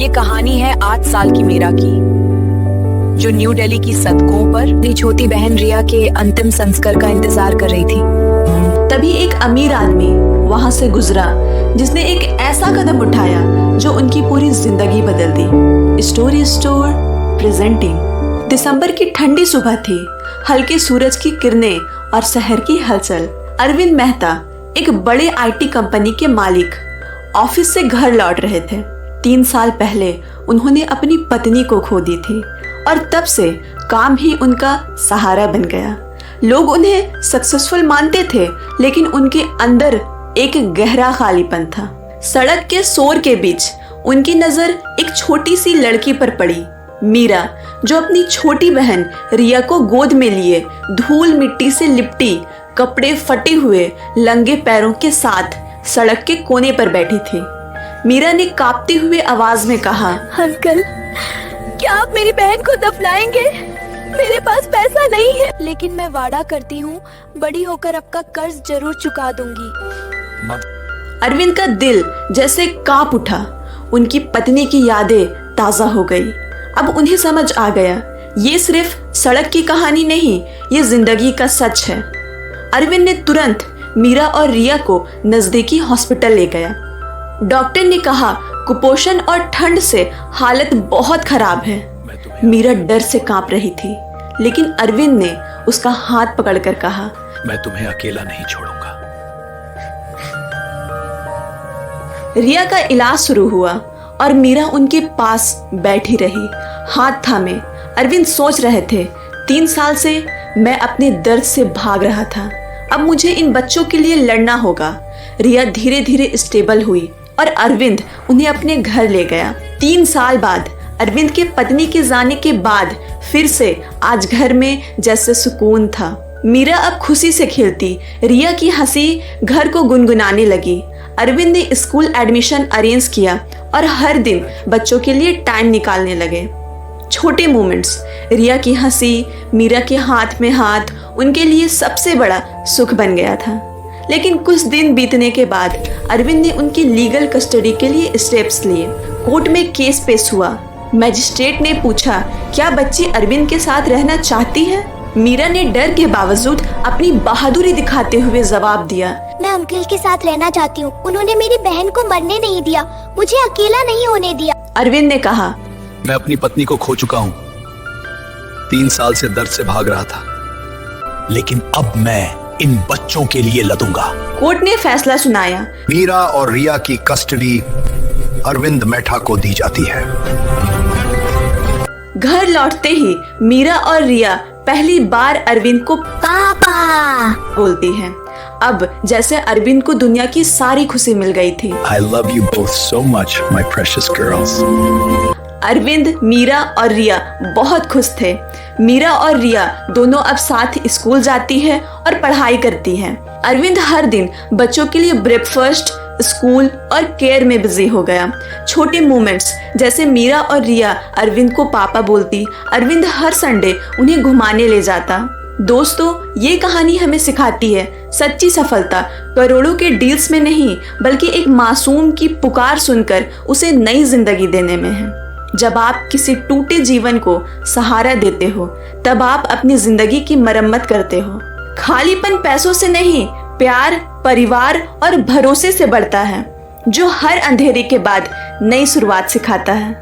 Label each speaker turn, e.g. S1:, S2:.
S1: ये कहानी है 8 साल की मीरा की, जो न्यू दिल्ली की सड़कों पर अपनी छोटी बहन रिया के अंतिम संस्कार का इंतजार कर रही थी।
S2: तभी एक अमीर आदमी वहां से गुजरा जिसने एक ऐसा कदम उठाया जो उनकी पूरी जिंदगी बदल दी। Story store presenting. दिसंबर की ठंडी सुबह थी, हल्के सूरज की किरणें और शहर की हलचल। अरविंद मेहता एक बड़े आईटी कंपनी के मालिक ऑफिस से घर लौट रहे थे। 3 साल पहले उन्होंने अपनी पत्नी को खो दी थी और तब से काम ही उनका सहारा बन गया। लोग उन्हें सक्सेसफुल मानते थे, लेकिन उनके अंदर एक गहरा खालीपन था। सड़क के शोर के बीच उनकी नजर एक छोटी सी लड़की पर पड़ी, मीरा, जो अपनी छोटी बहन रिया को गोद में लिए धूल मिट्टी से लिपटी, कपड़े फटे हुए, नंगे पैरों के साथ सड़क के कोने पर बैठी थी। मीरा ने कांपते हुए आवाज में कहा,
S3: अंकल, क्या आप मेरी बहन को दफनाएंगे? मेरे पास पैसा नहीं है, लेकिन मैं वादा करती हूँ बड़ी होकर आपका कर्ज जरूर चुका दूंगी।
S2: अरविंद का दिल जैसे कांप उठा। उनकी पत्नी की यादें ताजा हो गई। अब उन्हें समझ आ गया, ये सिर्फ सड़क की कहानी नहीं, ये जिंदगी का सच है। अरविंद ने तुरंत मीरा और रिया को नजदीकी हॉस्पिटल ले गया। डॉक्टर ने कहा, कुपोषण और ठंड से हालत बहुत खराब है। मीरा डर से कांप रही थी, लेकिन अरविंद ने उसका हाथ पकड़कर कहा,
S4: मैं तुम्हें अकेला नहीं छोड़ूंगा।
S2: रिया का इलाज शुरू हुआ और मीरा उनके पास बैठी रही, हाथ थामे। अरविंद सोच रहे थे, 3 साल से मैं अपने दर्द से भाग रहा था, अब मुझे इन बच्चों के लिए लड़ना होगा। रिया धीरे धीरे स्टेबल हुई और अरविंद उन्हें अपने घर ले गया। 3 साल बाद अरविंद के पत्नी के जाने के बाद फिर से आज घर में जैसे सुकून था। मीरा अब खुशी से खेलती, रिया की हंसी घर को गुनगुनाने लगी। अरविंद ने स्कूल एडमिशन अरेंज किया और हर दिन बच्चों के लिए टाइम निकालने लगे। छोटे मोमेंट्स, रिया की हंसी, मीरा के हाथ में हाथ, उनके लिए सबसे बड़ा सुख बन गया था। लेकिन कुछ दिन बीतने के बाद अरविंद ने उनकी लीगल कस्टडी के लिए स्टेप्स लिए। कोर्ट में केस पेश हुआ। मजिस्ट्रेट ने पूछा, क्या बच्ची अरविंद के साथ रहना चाहती है? मीरा ने डर के बावजूद अपनी बहादुरी दिखाते हुए जवाब दिया,
S5: मैं अंकल के साथ रहना चाहती हूँ। उन्होंने मेरी बहन को मरने नहीं दिया, मुझे अकेला नहीं होने दिया।
S2: अरविंद ने कहा,
S4: मैं अपनी पत्नी को खो चुका हूँ, 3 साल से दर्द से भाग रहा था, लेकिन अब मैं इन बच्चों के लिए लड़ूंगा।
S2: कोर्ट ने फैसला सुनाया,
S4: मीरा और रिया की कस्टडी अरविंद मेहता को दी जाती है।
S2: घर लौटते ही मीरा और रिया पहली बार अरविंद को
S5: पापा
S2: बोलती हैं। अब जैसे अरविंद को दुनिया की सारी खुशी मिल गई थी।
S4: I love you both so much, my precious girls.
S2: Arvind, Meera और रिया बहुत खुश थे। मीरा और रिया दोनों अब साथ स्कूल जाती है और पढ़ाई करती हैं। अरविंद हर दिन बच्चों के लिए ब्रेकफास्ट, स्कूल और केयर में बिजी हो गया। छोटे मोमेंट्स जैसे मीरा और रिया अरविंद को पापा बोलती, अरविंद हर संडे उन्हें घुमाने ले जाता। दोस्तों, ये कहानी हमें सिखाती है, सच्ची सफलता करोड़ों के डील्स में नहीं, बल्कि एक मासूम की पुकार सुनकर उसे नई जिंदगी देने में है। जब आप किसी टूटे जीवन को सहारा देते हो, तब आप अपनी जिंदगी की मरम्मत करते हो। खालीपन पैसों से नहीं, प्यार, परिवार और भरोसे से बढ़ता है, जो हर अंधेरे के बाद नई शुरुआत सिखाता है।